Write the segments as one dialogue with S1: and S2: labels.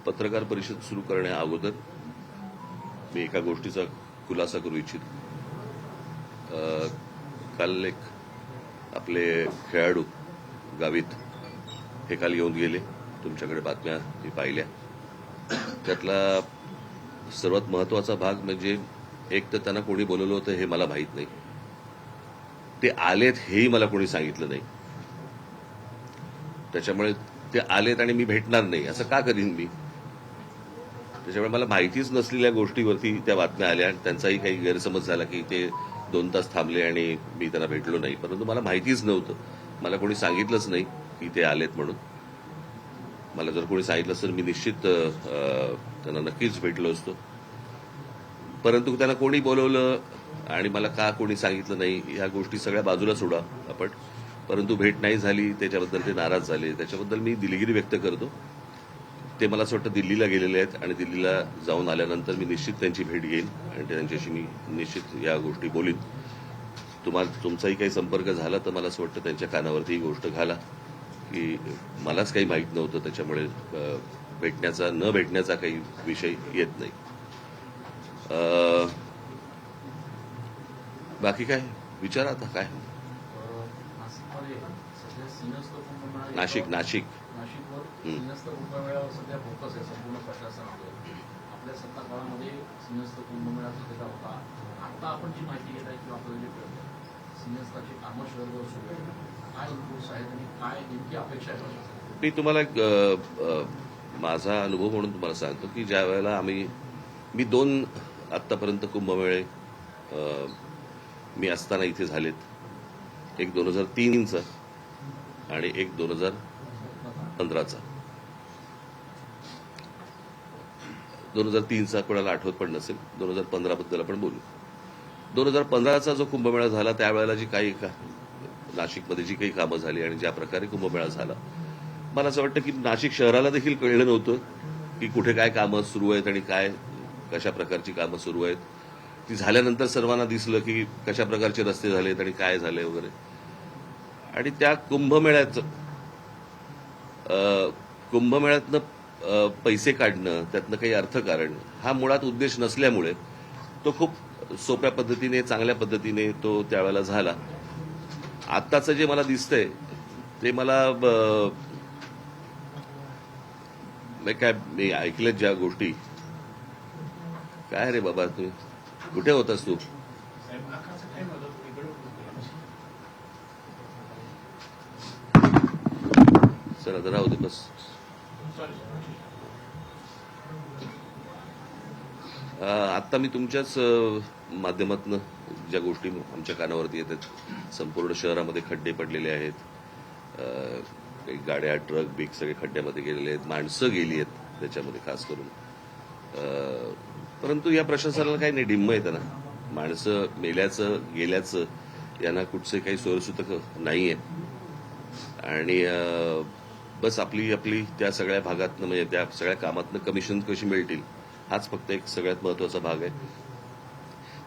S1: पत्रकार परिषद सुरू करण्या अगोदर मी एका गोष्टीचा खुलासा करू इच्छितो. काल एक आपले खेळाडू गावित हे काल येऊन गेले. तुमच्याकडे बातम्या मी पाहिल्या. त्यातला सर्वात महत्वाचा भाग म्हणजे एक तर त्यांना कोणी बोलवलं होतं हे मला माहीत नाही. ते आलेत हेही मला कोणी सांगितलं नाही. त्याच्यामुळे ते आलेत आणि मी भेटणार नाही असं का करीन मी? त्याच्यामुळे मला माहितीच नसलेल्या गोष्टीवरती त्या बातम्या आल्या आणि त्यांचाही काही गैरसमज झाला की ते 2 तास थांबले आणि मी त्यांना भेटलो नाही. परंतु मला माहितीच नव्हतं. मला कोणी सांगितलंच नाही की ते आलेत म्हणून. मला जर कोणी सांगितलं तर मी निश्चित त्यांना नक्कीच भेटलो असतो. परंतु त्यांना कोणी बोलवलं आणि मला का कोणी सांगितलं नाही ह्या गोष्टी सगळ्या बाजूला सोडा आपण. परंतु भेट नाही झाली त्याच्याबद्दल ते नाराज झाले. त्याच्याबद्दल मी दिलगिरी व्यक्त करतो. ते मला असं वाटतं दिल्लीला गेलेले आहेत आणि दिल्लीला जाऊन आल्यानंतर मी निश्चित त्यांची भेट घेईन आणि त्यांच्याशी मी निश्चित या गोष्टी बोलीन. तुमचाही काही संपर्क झाला तर मला असं वाटतं त्यांच्या कानावरती ही गोष्ट घाला की मलाच काही माहीत नव्हतं. त्याच्यामुळे भेटण्याचा न भेटण्याचा काही विषय येत नाही. बाकी काय विचारा आता काय. नाशिक
S2: नाशिकवर सिंहस्थ कुंभमेळ्यावर सध्या फोकस आहे संपूर्ण प्रशासनावर. आपल्या सत्ता काळामध्ये सिंहस्थ कुंभमेळा झालेला होता. आता आपण जी माहिती घेत आहे किंवा आपल्याला जे कळतं सिंहस्थाची कामं शहरभर सुरू आहेत. काय इनपुट्स आहेत आणि काय नेमकी अपेक्षा आहे?
S1: मी तुम्हाला माझा अनुभव म्हणून तुम्हाला सांगतो की ज्या वेळेला मी 2 आत्तापर्यंत कुंभमेळे मी असताना इथे झालेत. एक 2003चा आणि एक 2015चा. 2003चा कोणाला आठवत पण नसेल. 2015 बद्दल आपण बोलू. 2015चा जो कुंभमेळा झाला त्यावेळेला जी काही नाशिकमध्ये जी काही कामं झाली आणि ज्या प्रकारे कुंभमेळा झाला मला असं वाटतं की नाशिक शहराला देखील कळलं नव्हतं की कुठे काय कामं सुरू आहेत आणि कशा प्रकारची कामं सुरू आहेत. ती झाल्यानंतर सर्वांना दिसलं की कशा प्रकारचे रस्ते झालेत आणि काय झालंय वगैरे. आणि त्या कुंभमेळ्यातनं पैसे काढणं त्यातनं काही अर्थकारण हा मुळात उद्देश नसल्यामुळे तो खूप सोप्या पद्धतीने चांगल्या पद्धतीने तो त्यावेळेला झाला. आत्ताचं जे मला दिसतंय ते मला काय मी ऐकल्यात ज्या गोष्टी. काय रे बाबा तुम्ही कुठे होतास तू? चला जरा होते बस. आत्ता मी तुमच्याच माध्यमातून ज्या गोष्टी आमच्या कानावरती येतात. संपूर्ण शहरामध्ये खड्डे पडलेले आहेत. काही गाड्या ट्रक बिग सगळे खड्ड्यामध्ये गेलेले आहेत. माणसं गेली आहेत त्याच्यामध्ये खास करून. परंतु या प्रशासनाला काही नाही डिम्म येतं ना. माणसं मेल्याचं गेल्याचं यांना कुठचे काही सोयसूतक नाहीये. आणि बस आपली त्या सगळ्या भागातनं म्हणजे त्या सगळ्या कामातनं कमिशन कशी मिळतील हाच फक्त एक सगळ्यात महत्वाचा भाग आहे.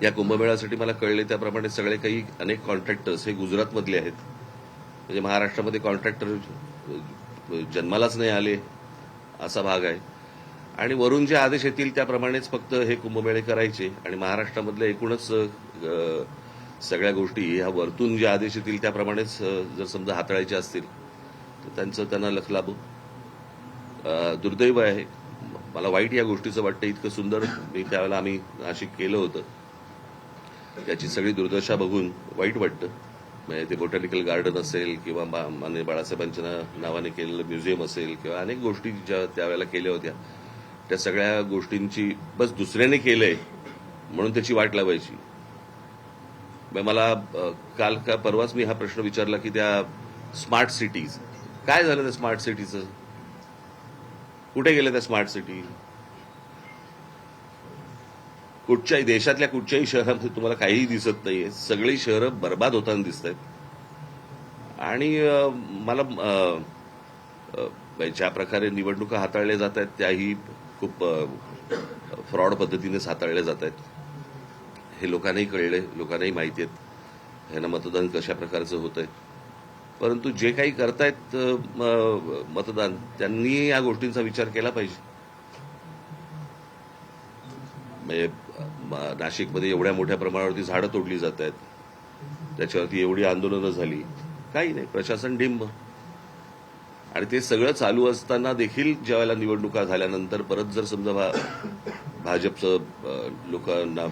S1: या कुंभमेळ्यासाठी मला कळले त्याप्रमाणे सगळे काही अनेक कॉन्ट्रॅक्टर्स हे गुजरातमधले आहेत. म्हणजे महाराष्ट्रामध्ये कॉन्ट्रॅक्टर जन्मालाच नाही आले असा भाग आहे. आणि वरून जे आदेश येतील त्याप्रमाणेच फक्त हे कुंभमेळे करायचे आणि महाराष्ट्रामधल्या एकूणच सगळ्या गोष्टी ह्या वरतून जे आदेश येतील त्याप्रमाणेच जर समजा हाताळायचे असतील तर त्यांना लख लाभो. दुर्दैव आहे. मला वाईट या गोष्टीचं वाटतं. इतकं सुंदर मी त्यावेळेला आम्ही नाशिक केलं होतं त्याची सगळी दुर्दशा बघून वाईट वाटतं. म्हणजे ते बॉटॅनिकल गार्डन असेल किंवा माननीय बाळासाहेबांच्या नावाने केलेलं म्युझियम असेल किंवा अनेक गोष्टी ज्या त्यावेळेला केल्या होत्या त्या सगळ्या गोष्टींची बस दुसऱ्याने केलंय म्हणून त्याची वाट लावायची. मला काल का परवाच मी हा प्रश्न विचारला की त्या स्मार्ट सिटीज काय झालं. त्या स्मार्ट सिटीचं कुठे गेलं? त्या स्मार्ट सिटी कुठच्याही देशातल्या कुठच्याही शहरामध्ये तुम्हाला काहीही दिसत नाहीये. सगळी शहरं बर्बाद होताना दिसत आहेत. आणि मला ज्या प्रकारे निवडणुका हाताळल्या जात आहेत त्याही खूप फ्रॉड पद्धतीनेच हाताळल्या जात आहेत. हे लोकांनाही कळलंय. लोकांनाही माहिती आहेत ह्यांना मतदान कशा प्रकारचं होतंय. परंतु जे काही करतायत मतदान, त्यांनी या गोष्टींचा विचार केला पाहिजे. म्हणजे नाशिकमध्ये एवढ्या मोठ्या प्रमाणावरती झाडं तोडली जात आहेत, त्याच्यावरती एवढी आंदोलनं झाली, काही नाही, प्रशासन डिंब. आणि ते सगळं चालू असताना देखील ज्यावेळेला निवडणुका झाल्यानंतर परत जर समजा भाजपचं लोकांना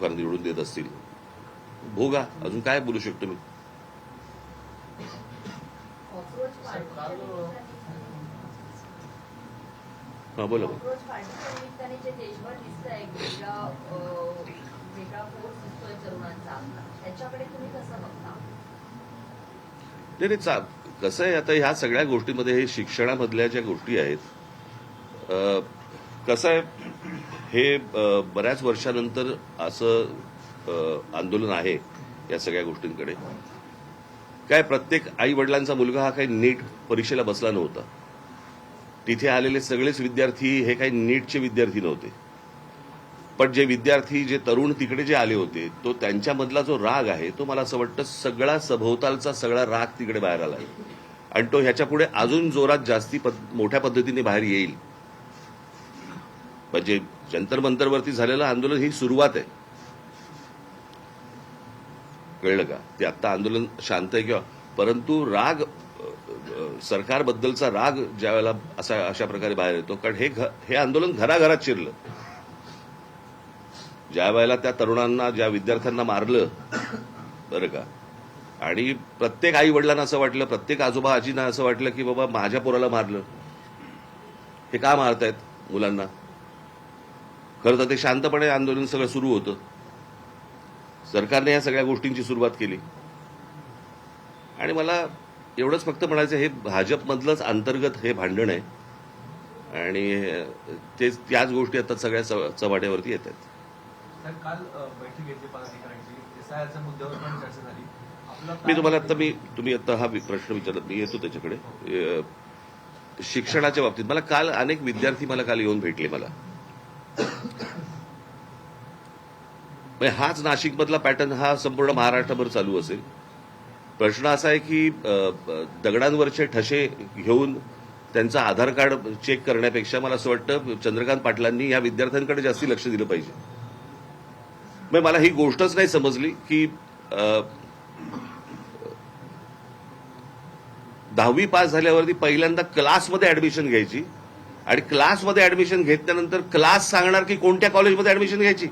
S1: निवडून देत असतील, भोगा. अजून काय बोलू शकतो मी? हा, बोला.
S3: कॉक्रोच पार्टीच्या निमित्ताने जे देशभर दिसतंय वेगळा फोर्स दिसतोय तरुणांचा, त्याच्याकडे तुम्ही कसं बघता?
S1: नाही, कसं आहे, आता ह्या सगळ्या गोष्टींमध्ये हे शिक्षणामधल्या ज्या गोष्टी आहेत, कसं आहे, हे बऱ्याच वर्षानंतर असं आंदोलन आहे या सगळ्या गोष्टींकडे. काय, प्रत्येक आई वडिलांचा मुलगा हा काही नीट परीक्षेला बसला नव्हता. तिथे आलेले सगळेच विद्यार्थी हे काही नीटचे विद्यार्थी नव्हते. पण जे विद्यार्थी, जे तरुण तिकडे जे आले होते, तो त्यांच्यामधला जो राग आहे, तो मला असं वाटतं सगळा सभोवतालचा सगळा राग तिकडे बाहेर आला, आणि तो ह्याच्या पुढे अजून जोरात जास्ती मोठ्या पद्धतीने बाहेर येईल. म्हणजे जंतर मंतरवरती झालेलं आंदोलन ही सुरुवात आहे, कळलं का? ते आत्ता आंदोलन शांत आहे किंवा, परंतु राग, सरकारबद्दलचा राग ज्या वेळेला अशा प्रकारे बाहेर येतो, कारण हे आंदोलन घराघरात शिरलं. ज्या वेळेला त्या तरुणांना, ज्या विद्यार्थ्यांना मारलं, बरं का, आणि प्रत्येक आई वडिलांना असं वाटलं, प्रत्येक आजोबा आजींना असं वाटलं की बाबा माझ्या पोराला मारलं, हे का मारतायत मुलांना? खरं तर ते शांतपणे आंदोलन सगळं सुरू होतं. सरकारने या सगळ्या गोष्टींची सुरुवात केली. आणि मला एवढंच फक्त म्हणायचं, हे भाजपमधलंच अंतर्गत हे भांडण आहे, आणि त्याच गोष्टी आता सगळ्या चव्हाट्यावरती येत आहेत.
S4: काल बैठक घेतली पदाधिकाऱ्यांची, एसआयआरच्या मुद्द्यावर पण चर्चा झाली.
S1: मी तुम्हाला तुम्ही आता हा प्रश्न विचारत, मी येतो त्याच्याकडे. शिक्षणाच्या बाबतीत मला काल अनेक विद्यार्थी काल येऊन भेटले. मला हाच नाशिकमधला पॅटर्न हा संपूर्ण महाराष्ट्रभर चालू असेल. प्रश्न असा आहे की दगडांवरचे ठसे घेऊन त्यांचं आधार कार्ड चेक करण्यापेक्षा मला असं वाटतं चंद्रकांत पाटलांनी या विद्यार्थ्यांकडे जास्ती लक्ष दिलं पाहिजे. मग मला ही गोष्टच नाही समजली की 10वी पास झाल्यावरती पहिल्यांदा क्लासमध्ये ऍडमिशन घ्यायची, आणि क्लासमध्ये ऍडमिशन घेतल्यानंतर क्लास सांगणार की कोणत्या कॉलेजमध्ये ऍडमिशन घ्यायची.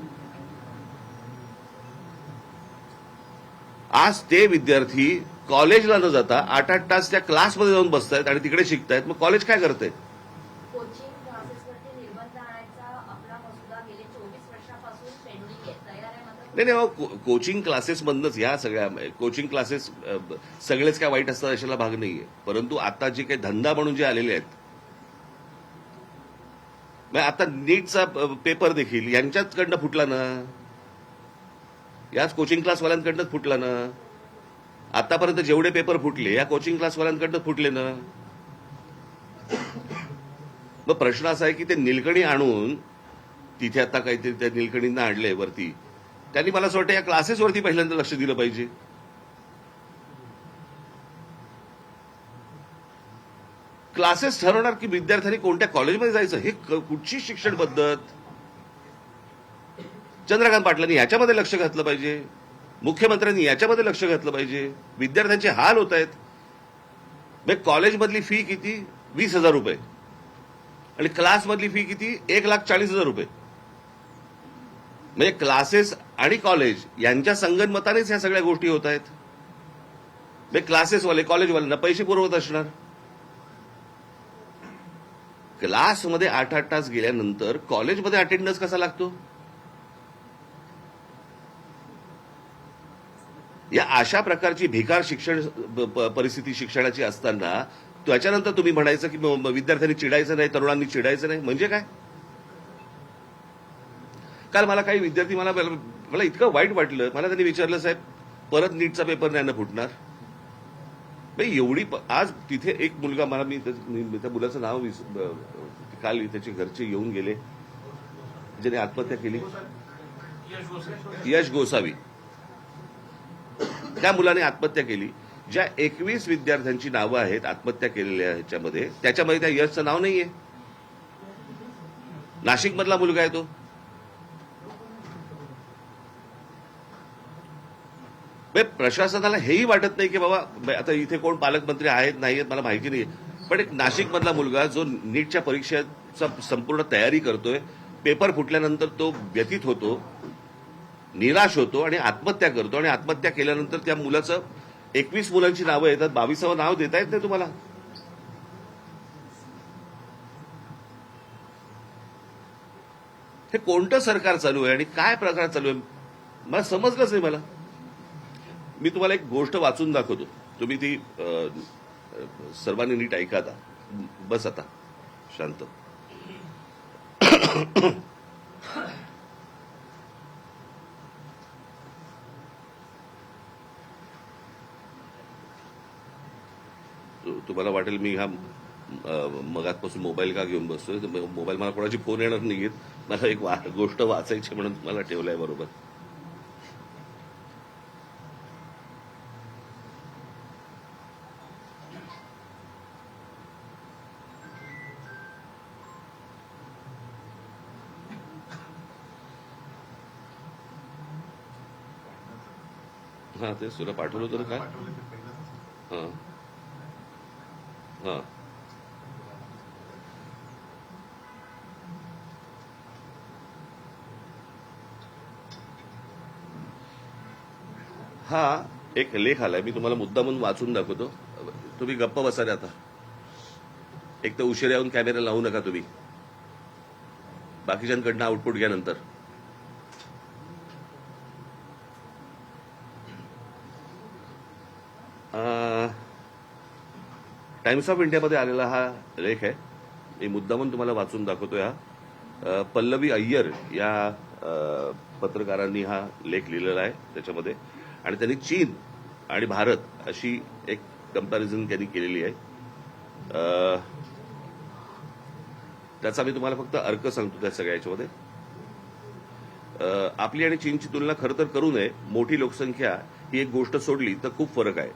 S1: आज ते विद्यार्थी कॉलेजला न जाता 8-8 तास त्या क्लासमध्ये जाऊन बसतायत आणि तिकडे शिकतायत. मग कॉलेज काय करतंय?
S3: कोचिंग क्लासेसवरती निर्बंध आणायचा आपला मसुदा गेले 24 वर्षापासून पेंडिंग आहे, तयार आहे मात्र
S1: नाही, कोचिंग क्लासेसमधनच ह्या सगळ्या कोचिंग क्लासेस सगळेच काय वाईट असतात अशाला भाग नाहीये. परंतु आता जे काही धंदा म्हणून जे आलेले आहेत, आता नीटचा पेपर देखील यांच्याचकडनं फुटला ना, याच कोचिंग क्लासवाल्यांकडनंच फुटला ना. आतापर्यंत जेवढे पेपर फुटले या कोचिंग क्लासवाल्यांकडनं फुटले ना. मग प्रश्न असा आहे की ते निलकणी आणून तिथे आता काहीतरी त्या निलकणींना आणलंय वरती, त्यांनी मला असं वाटतं या क्लासेसवरती पहिल्यांदा लक्ष दिलं पाहिजे. क्लासेस ठरवणार की विद्यार्थ्यांनी कोणत्या कॉलेजमध्ये जायचं, हे कुठची शिक्षण पद्धत? चंद्रकांत पाटलांनी याच्यामध्ये लक्ष घातलं पाहिजे, मुख्यमंत्र्यांनी याच्यामध्ये लक्ष घातलं पाहिजे. विद्यार्थ्यांचे हाल होत आहेत. मग कॉलेजमधली फी किती? 20,000 रुपये, आणि क्लासमधली फी किती? 1,40,000 रुपये. म्हणजे क्लासेस आणि कॉलेज यांच्या संगनमतानेच ह्या सगळ्या गोष्टी होत आहेत. मग क्लासेसवाले कॉलेजवाल्यांना पैसे पुरवत असणार. क्लासमध्ये 8-8 तास गेल्यानंतर कॉलेजमध्ये अटेंडन्स कसा लागतो? या अशा प्रकारची भिकार परिस्थिती शिक्षणाची असताना त्याच्यानंतर तुम्ही म्हणायचं की विद्यार्थ्यांनी चिडायचं नाही, तरुणांनी चिडायचं नाही, म्हणजे काय? काल मला काही विद्यार्थी मला इतकं वाईट वाटलं. मला त्यांनी विचारलं, साहेब परत नीटचा पेपर नाही ना फुटणार? एवढी आज तिथे एक मुलगा, मला मी त्या मुलाचं नाव काल त्याचे घरचे येऊन गेले, ज्याने आत्महत्या केली, यश गोसावी. त्या मुलाने आत्महत्या केली. ज्या 21 विद्यार्थ्यांची नावं आहेत आत्महत्या केलेल्या ह्याच्यामध्ये, त्याच्यामध्ये त्या यशचं नाव नाहीये. नाशिकमधला मुलगा आहे तो. प्रशासनाला हेही वाटत नाही की बाबा आता इथे कोण पालकमंत्री आहेत नाही आहेत मला माहिती नाही, पण एक नाशिकमधला मुलगा जो नीटच्या परीक्षेचा संपूर्ण तयारी करतोय, पेपर फुटल्यानंतर तो व्यथित होतो, निराश होतो आणि आत्महत्या करतो, आणि आत्महत्या केल्यानंतर त्या मुलाचं 21 मुलांची नावं येतात, 22वं नाव देता येत नाही तुम्हाला. हे कोणतं सरकार चालू आहे आणि काय प्रकार चालू आहे मला समजलंच नाही. मला मी तुम्हाला एक गोष्ट वाचून दाखवतो, तुम्ही ती सर्वांनी नीट ऐका. आता बस, आता शांत. तुम्हाला वाटेल मी हा मगातपासून मोबाईल का घेऊन बसतोय. मोबाईल मला कोणाची फोन येणार नाहीयेत, मला एक गोष्ट वाचायची म्हणून मला ठेवलाय बरोबर. हा तेच तुला पाठवलं होतं ना काय. हा हा हा एक लेख आलाय, मी तुम्हाला मुद्दा म्हणून वाचून दाखवतो. तुम्ही गप्प बसा रे आता. एक तर उशिरा येऊन कॅमेरा लावू नका तुम्ही, बाकीच्यांकडनं आउटपुट घ्या नंतर. टाइम्स ऑफ इंडियामध्ये आलेला हा लेख आहे, मी मुद्दा म्हणून तुम्हाला वाचून दाखवतोय. हा पल्लवी अय्यर या पत्रकारांनी हा लेख लिहिलेला आहे त्याच्यामध्ये, आणि त्यांनी चीन आणि भारत अशी एक कंपॅरिझन त्यांनी केलेली आहे. त्याचा मी तुम्हाला फक्त अर्क सांगतो त्या सगळ्या याच्यामध्ये. आपली आणि चीनची तुलना खरं तर करू नये. मोठी लोकसंख्या ही एक गोष्ट सोडली तर खूप फरक आहे.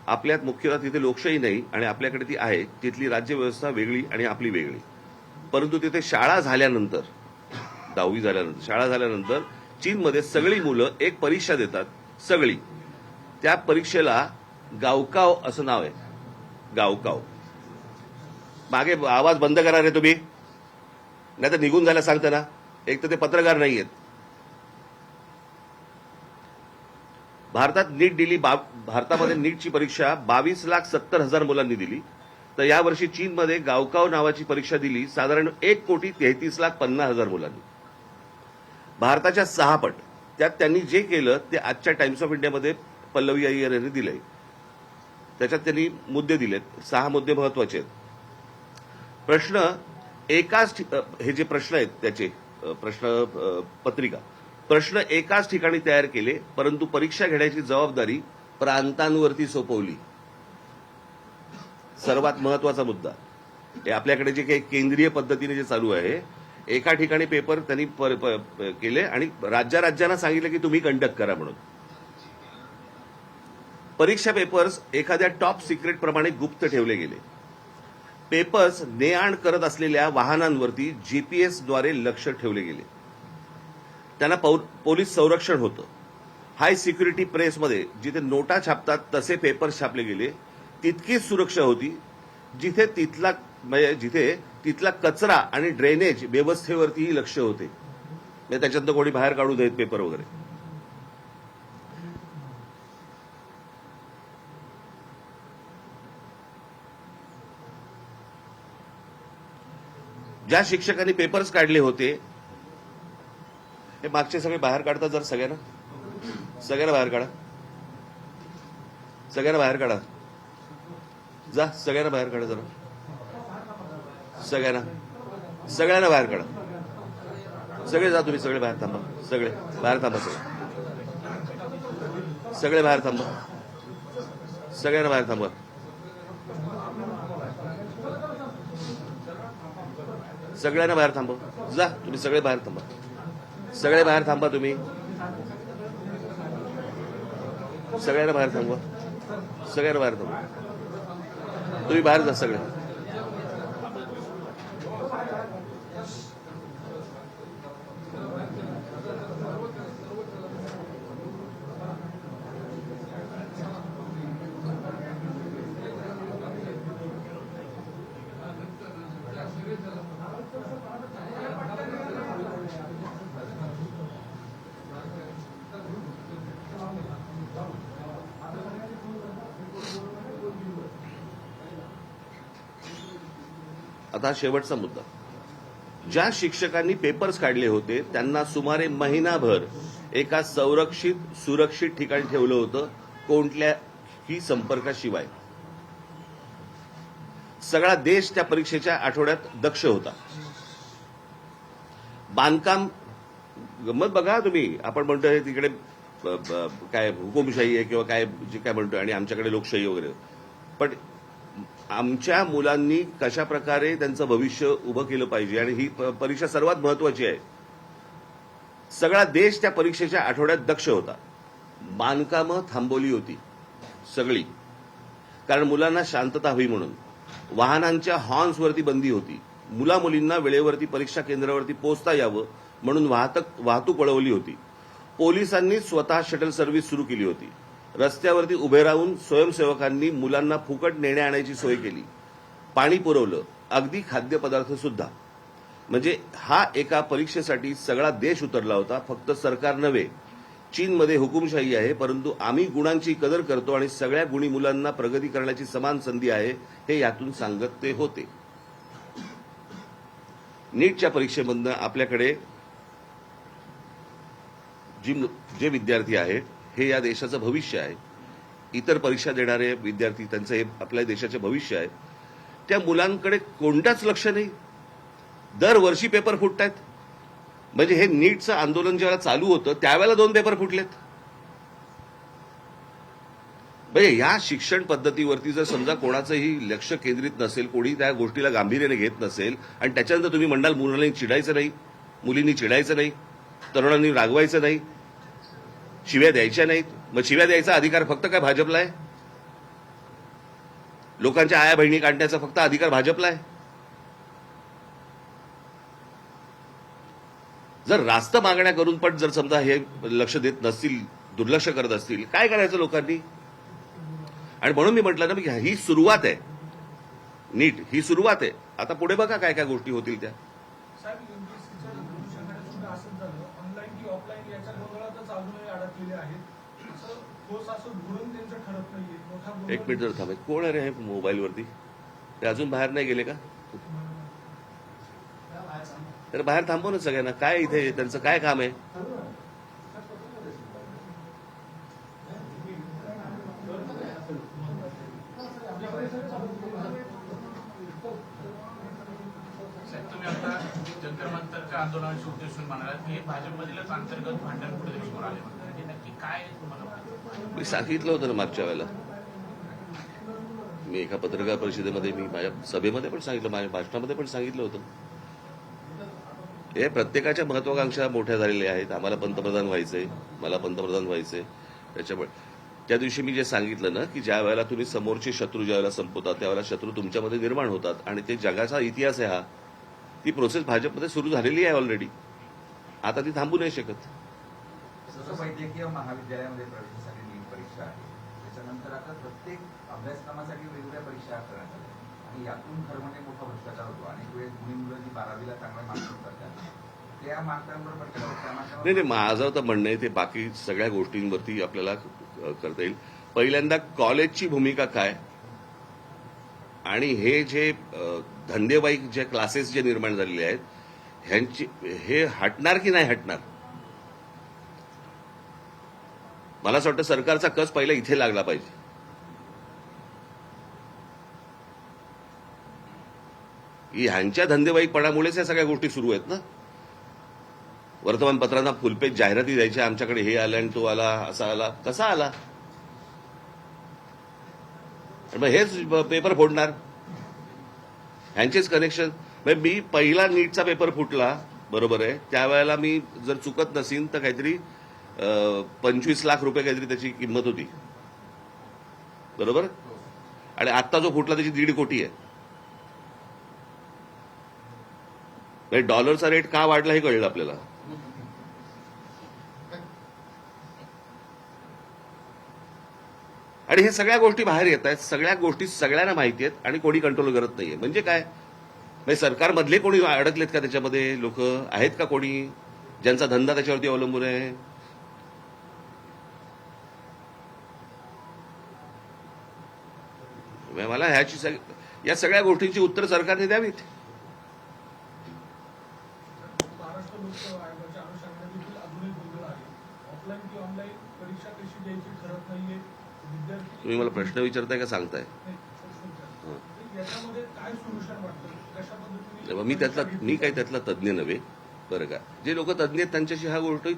S1: आपल्यात मुख्यतः तिथे लोकशाही नाही आणि आपल्याकडे ती आहे. तिथली राज्यव्यवस्था वेगळी आणि आपली वेगळी. परंतु तिथे शाळा झाल्यानंतर, 10वी झाल्यानंतर, शाळा झाल्यानंतर चीनमध्ये सगळी मुलं एक परीक्षा देतात, सगळी. त्या परीक्षेला गावकाव असं नाव आहे, गावकाव. मागे आवाज बंद करा रे तुम्ही, नाही तर निघून जायला सांगता ना. एक तर ते पत्रकार नाही आहेत. भारतामध्ये नीटची परीक्षा 22,70,000 मुलांनी दिली, तर यावर्षी चीनमध्ये गावकाव नावाची परीक्षा दिली साधारण 1,33,50,000 मुलांनी. भारताच्या 6 पट. त्यात त्यांनी जे केलं ते आजच्या टाइम्स ऑफ इंडियामध्ये पल्लवी अय्यर यांनी दिलंय. त्याच्यात त्यांनी मुद्दे दिलेत, 6 मुद्दे महत्वाचे आहेत. प्रश्न एकाच, हे जे प्रश्न आहेत त्याचे प्रश्न पत्रिका, प्रश्न एकाच ठिकाणी तयार केले, परंतु परीक्षा घेण्याची जबाबदारी प्रांतांवरती सोपवली. सर्वात महत्वाचा मुद्दा हे आपल्याकडे जे काही केंद्रीय पद्धतीने जे चालू आहे, एका ठिकाणी पेपर त्यांनी केले आणि राज्यांना सांगितलं की तुम्ही कंडक्ट करा म्हणून. परीक्षा पेपर्स एखाद्या टॉप सिक्रेट प्रमाणे गुप्त ठेवले गेले. पेपर्स ने आण करत असलेल्या वाहनांवरती जीपीएसद्वारे लक्ष ठेवले गेले. त्यांना पोलीस संरक्षण होतं. हाय सिक्युरिटी प्रेसमध्ये जिथे नोटा छापतात तसे पेपर्स छापले गेले. तितकीच सुरक्षा होती जिथे तिथला कचरा आणि ड्रेनेज व्यवस्थेवरतीही लक्ष होते. म्हणजे त्याच्यातनं कोणी बाहेर काढू देत पेपर वगैरे. ज्या शिक्षकांनी पेपर्स काढले होते, हे मागचे सगळे बाहेर काढतात. जर सगळ्यांना बाहेर काढा, सगळ्यांना बाहेर काढा. जा, सगळ्यांना बाहेर काढा. जरा सगळ्यांना बाहेर काढा. सगळे जा, तुम्ही सगळे बाहेर थांबा. सगळे बाहेर थांबा. सगळे बाहेर थांबा. सगळ्यांना बाहेर थांबा. सगळ्यांना बाहेर थांबा. जा, तुम्ही सगळे बाहेर थांबा. सगळे बाहेर थांबा. तुम्ही सगळ्यांना बाहेर थांबवा. सगळ्यांना बाहेर थांबवा. तुम्ही बाहेर जा सगळे. आता हा शेवटचा मुद्दा. ज्या शिक्षकांनी पेपर्स काढले होते त्यांना सुमारे महिनाभर एका संरक्षित सुरक्षित ठिकाणी ठेवलं होतं, कोणत्याही संपर्काशिवाय. सगळा देश त्या परीक्षेच्या आठवड्यात दक्ष होता. बांधकाम गंमत बघा तुम्ही. आपण म्हणतोय तिकडे काय हुकुमशाही आहे किंवा काय जे काय म्हणतोय आणि आमच्याकडे लोकशाही वगैरे, पण आमच्या मुलांनी कशा प्रकारे त्यांचं भविष्य उभं केलं पाहिजे आणि ही परीक्षा सर्वात महत्वाची आहे. सगळा देश त्या परीक्षेच्या आठवड्यात दक्ष होता. बांधकामं थांबवली होती सगळी, कारण मुलांना शांतता हवी म्हणून. वाहनांच्या हॉर्न्सवरती बंदी होती. मुलामुलींना वेळेवरती परीक्षा केंद्रावरती पोहोचता यावं म्हणून वाहतूक वळवली होती. पोलिसांनी स्वतः शटल सर्व्हिस सुरू केली होती. रस्त्यावरती उभे राहून स्वयंसेवकांनी मुलांना फुकट नेण्या आणायची सोय केली. पाणी पुरवलं, अगदी खाद्यपदार्थ सुद्धा. म्हणजे हा एका परीक्षेसाठी सगळा देश उतरला होता. फक्त सरकार नव्हे. चीनमध्ये हुकुमशाही आहे, परंतु आम्ही गुणांची कदर करतो आणि सगळ्या गुणी मुलांना प्रगती करण्याची समान संधी आहे, हे यातून सांगत ते होते. नीटच्या परीक्षेमधनं आपल्याकडे जे विद्यार्थी आहेत हे या देशाचं भविष्य आहे. इतर परीक्षा देणारे विद्यार्थी त्यांचं हे आपल्या देशाचे भविष्य आहे. त्या मुलांकडे कोणताच लक्ष नाही. दरवर्षी पेपर फुटतायत. म्हणजे हे नीटचं आंदोलन जेव्हा चालू होतं त्यावेळेला 2 पेपर फुटलेत. म्हणजे या शिक्षण पद्धतीवरती जर समजा कोणाचंही लक्ष केंद्रित नसेल, कोणी त्या गोष्टीला गांभीर्याने घेत नसेल आणि त्याच्यानंतर तुम्ही म्हणाल मुलांनी चिडायचं नाही, मुलींनी चिडायचं नाही, तरुणांनी रागवायचं नाही, शिव्या द्यायच्या नाहीत. मग शिव्या द्यायचा अधिकार फक्त काय भाजपला आहे? लोकांच्या आया बहिणी काढण्याचा फक्त अधिकार भाजपला आहे? जर रास्त मागण्या करून पण जर समजा हे लक्ष देत नसतील, दुर्लक्ष करत असतील, काय करायचं लोकांनी? आणि म्हणून मी म्हटलं ना, की ही सुरुवात आहे. नीट ही सुरुवात आहे. आता पुढे बघा काय काय गोष्टी होतील त्या.
S5: साहेब, युपीएससीच्या भविष्याकडे सुद्धा असंच झालं. ऑनलाईन की ऑफलाईन याच्या गोंधळातच अजूनही अडकलेले आहेत. असं ठोस असं धोरण त्यांचं ठरत नाहीये. मोठा गोंधळ.
S1: एक मिनिट जर थांबा. कोण आहे रे हे मोबाईलवरती? ते अजून बाहेर नाही गेले का? तर बाहेर थांबव ना सगळ्यांना. काय इथे त्यांचं काय काम आहे?
S2: तुम्ही आता जंतर मंतरच्या आंदोलनाचे उद्देशून म्हणाला की हे भाजपमधीलच अंतर्गत भांडण कुठे समोर आले. हे नक्की काय तुम्हाला वाटतं?
S1: मी सांगितलं होतं ना मागच्या वेळेला. मी एका पत्रकार परिषदेमध्ये, मी माझ्या सभेमध्ये पण सांगितलं, माझ्या भाषणामध्ये पण सांगितलं होतं. हे प्रत्येकाच्या महत्वाकांक्षा मोठ्या झालेल्या आहेत. आम्हाला पंतप्रधान व्हायचंय, मला पंतप्रधान व्हायचंय. त्याच्यामुळे त्या दिवशी मी जे सांगितलं ना, की ज्या वेळेला तुम्ही समोरचे शत्रू ज्या वेळेला संपवतात त्यावेळेला शत्रू तुमच्यामध्ये निर्माण होतात आणि ते जगाचा इतिहास आहे. हा ती प्रोसेस भाजपमध्ये सुरू झालेली आहे ऑलरेडी. आता ती थांबू नाही शकत.
S6: वैद्यकीय महाविद्यालयामध्ये प्रवेशासाठी नीट परीक्षा आहे. त्याच्यानंतर आता प्रत्येक अभ्यासक्रमासाठी वेगवेगळ्या परीक्षा करण्यात आल्या आणि यातून खरं म्हणजे मोठा भ्रष्टाचार होतो. अनेक वेळेस मुलं जी 12वीला चांगले मार्क्स करतात त्या मार्कांवर
S1: नाही, माझं तर म्हणणं आहे ते बाकी सगळ्या गोष्टींवरती आपल्याला करता येईल. पहिल्यांदा कॉलेजची भूमिका काय आणि हे जे धंदेवाईक जे क्लासेस जे निर्माण झालेले आहेत ह्यांची हे हटणार की नाही हटणार? मला असं वाटतं सरकारचा कस पहिला इथे लागला पाहिजे. ह्यांच्या धंदेवाईकपणामुळेच या सगळ्या गोष्टी सुरू आहेत ना. वर्तमानपत्रांना फुलपेज जाहिराती द्यायच्या, आमच्याकडे हे आलं आणि तो आला, असा आला, कसा आला? मग हेच पेपर फोडणार, ह्यांचेच कनेक्शन. मी पहिला नीटचा पेपर फुटला, बरोबर आहे, त्यावेळेला मी जर चुकत नसीन तर काहीतरी 25 लाख रुपये काहीतरी त्याची किंमत होती. बरोबर. आणि आत्ता जो फुटला त्याची 1.5 कोटी आहे. म्हणजे डॉलरचा रेट का वाढला हे कळलं आपल्याला. आणि हे सगळ्या गोष्टी बाहेर येत आहेत, सगळ्या गोष्टी सगळ्यांना माहिती आहेत आणि कोणी कंट्रोल करत नाहीये. म्हणजे काय, म्हणजे सरकारमधले कोणी अडकलेत का त्याच्यामध्ये? लोक आहेत का कोणी ज्यांचा धंदा त्याच्यावरती अवलंबून आहे? म्हणजे मला या सगळ्या गोष्टींची उत्तर सरकारने द्यावीत.
S5: महाराष्ट्र लोकसेवा आयोगाच्या अनुषंगाने देखील अजूनही गोंधळ आहे. ऑफलाईन की ऑनलाईन परीक्षा कशी द्यायची ठरत नाहीये. विद्यार्थी
S1: तुम्ही मला प्रश्न विचारताय का सांगताय?
S5: नाही, प्रश्न विचारतो. तर याच्यामध्ये काय सोल्युशन वाटतं? कशा पद्धतीने
S1: तेव्हा मी काही त्यातला तज्ज्ञ नव्हे, बरं का. जे लोक तज्ज्ञ आहेत त्यांच्याशी ह्या गोष्टी,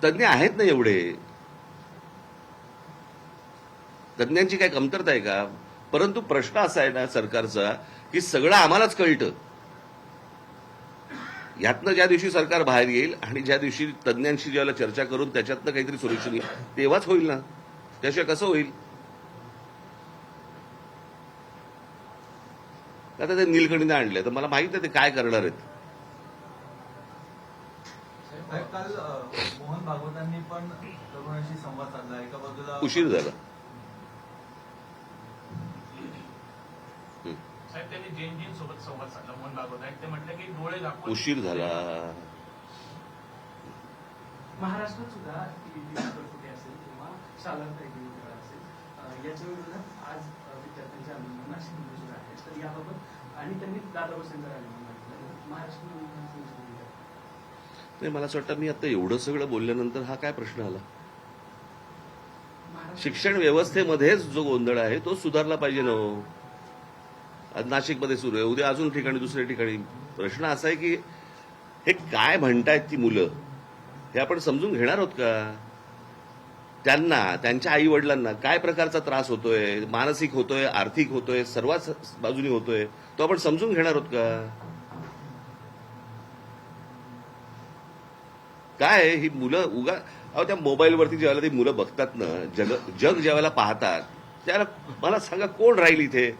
S1: तज्ज्ञ आहेत ना एवढे, तज्ज्ञांची काय कमतरता आहे का? परंतु प्रश्न असा आहे ना सरकारचा की सगळं आम्हालाच कळतं. यातनं ज्या दिवशी सरकार बाहेर येईल आणि ज्या दिवशी तज्ज्ञांशी ज्यावेळेला चर्चा करून त्याच्यातनं काहीतरी सोल्युशन येईल तेव्हाच होईल ना. त्याशिवाय कसं होईल? आता ते नीलकंठीने आणले तर मला माहित आहे ते काय करणार आहेत.
S4: साहेब, काल मोहन भागवतांनी पण तरुणांशी संवाद साधला. एका बाजूला
S1: उशीर झाला.
S2: साहेब, त्यांनी जैनजींसोबत संवाद साधला. मोहन भागवत आहेत ते म्हटलं की डोळे दाखवून
S1: उशीर झाला.
S7: महाराष्ट्रात सुद्धा कुठे असेल किंवा शालांत असेल याच्या विरोधात आज विद्यार्थ्यांचे आंदोलन नाशिकमध्ये सुद्धा आहे. तर याबाबत आणि त्यांनी दादा भुसेंचं राजीनामा मागितलं. महाराष्ट्र
S1: नाही, मला असं वाटतं मी आता एवढं सगळं बोलल्यानंतर हा काय प्रश्न आला? शिक्षण व्यवस्थेमध्येच जो गोंधळ आहे तो सुधारला पाहिजे ना. आज नाशिकमध्ये सुरू आहे, उद्या अजून ठिकाणी, दुसऱ्या ठिकाणी. प्रश्न असा आहे की हे काय म्हणतायत ती मुलं, हे आपण समजून घेणार आहोत का? त्यांना, त्यांच्या आई वडिलांना काय प्रकारचा त्रास होतोय, मानसिक होतोय, आर्थिक होतोय, सर्वच बाजूनी होतोय, तो आपण समजून घेणार आहोत का? काय ही मुलं उगा त्या मोबाईलवरती ज्यावेळेला ती मुलं बघतात ना, जग ज्यावेळेला पाहतात त्यावेळेला मला सांगा कोण राहील इथे?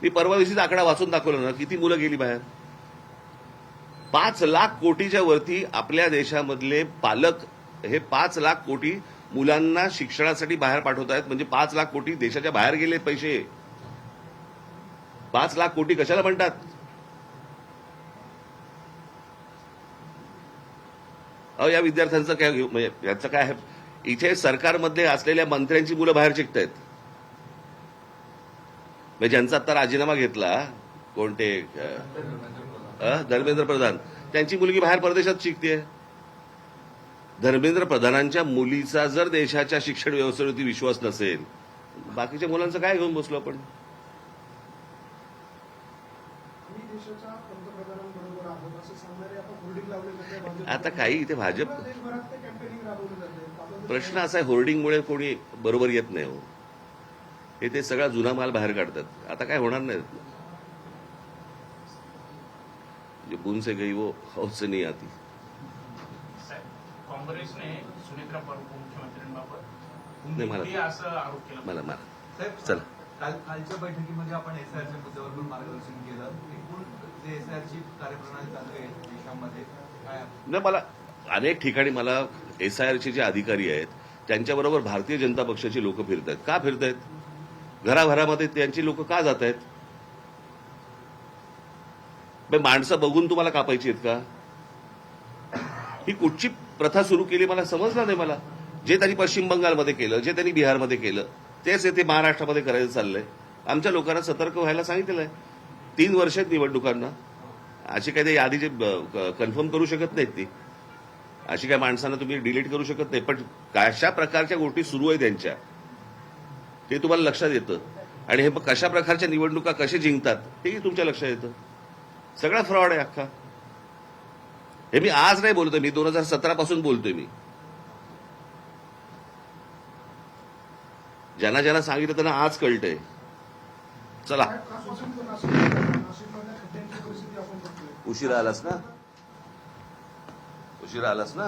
S1: मी परवा दिवशीच आकडा वाचून दाखवला ना, किती मुलं गेली बाहेर. 5 लाख कोटीच्या वरती आपल्या देशामधले पालक हे 5 लाख कोटी मुलांना शिक्षणासाठी बाहेर पाठवत आहेत. म्हणजे 5 लाख कोटी देशाच्या बाहेर गेले पैसे. 5 लाख कोटी कशाला म्हणतात? या विद्यार्थ्यांचं काय, म्हणजे याचं काय आहे? इथे सरकारमध्ये असलेल्या मंत्र्यांची मुलं बाहेर शिकतायत. म्हणजे ज्यांचा आता राजीनामा घेतला, कोणते धर्मेंद्र प्रधान, त्यांची मुलगी बाहेर परदेशात शिकतेय. धर्मेंद्र प्रधानांच्या मुलीचा जर देशाच्या शिक्षण व्यवस्थेवरती विश्वास नसेल, बाकीच्या मुलांचं काय घेऊन बसलो आपण?
S5: आम्ही देशाच्या पंतप्रधानांबरोबर आहोत असं सांगणारे आता होर्डिंग लावले जाते.
S1: आता काही इथे भाजप,
S5: देशभरात ते कॅम्पेनिंग राबवलं जाते.
S1: प्रश्न असा आहे, होर्डिंगमुळे कोणी बरोबर येत नाही हो. हे ते सगळा जुना माल बाहेर काढतात. आता काय होणार नाही. बुन से गई वो हौस से नहीं आती.
S2: साहेब, काँग्रेसने सुनेत्रा मुख्यमंत्र्यांबाबत
S1: नाही, मला
S2: असं आरोप केला.
S1: मला
S4: साहेब,
S1: चला,
S4: कालच्या बैठकीमध्ये आपण एसआयआरच्या मुद्द्यावर पण मार्गदर्शन केलं. एकूण जे एसआयआरची कार्यप्रणाली चालू आहे देशामध्ये काय?
S1: नाही, मला अनेक ठिकाणी मला एसआयआरचे जे अधिकारी आहेत त्यांच्याबरोबर भारतीय जनता पक्षाची लोक फिरत आहेत. का फिरत आहेत? घराघरामध्ये त्यांची लोक का जात आहेत? माणसं बघून तुम्हाला कापायची आहेत का? ही कुठची प्रथा सुरू केली मला समजलं नाही. मला जे त्यांनी पश्चिम बंगालमध्ये केलं, जे त्यांनी बिहारमध्ये केलं, तेच येथे महाराष्ट्रामध्ये करायचं चाललंय. आमच्या लोकांना सतर्क व्हायला सांगितलेलं आहे. 3 वर्ष आहेत निवडणुकांना. अशी काही यादी जे कन्फर्म करू शकत नाहीत ती, अशी काय माणसांना तुम्ही डिलीट करू शकत नाही. पण कशा प्रकारच्या गोष्टी सुरू आहेत त्यांच्या ते तुम्हाला लक्षात येतं. आणि हे कशा प्रकारच्या निवडणुका कसे जिंकतात तेही तुमच्या लक्षात येतं. सगळा फ्रॉड आहे अख्खा. हे मी आज नाही बोलतोय, मी 2017 पासून बोलतोय. मी ज्यांना ज्यांना सांगितलं त्यांना आज कळतंय. चला, उशिरा आलास ना, उशिरा आलास ना.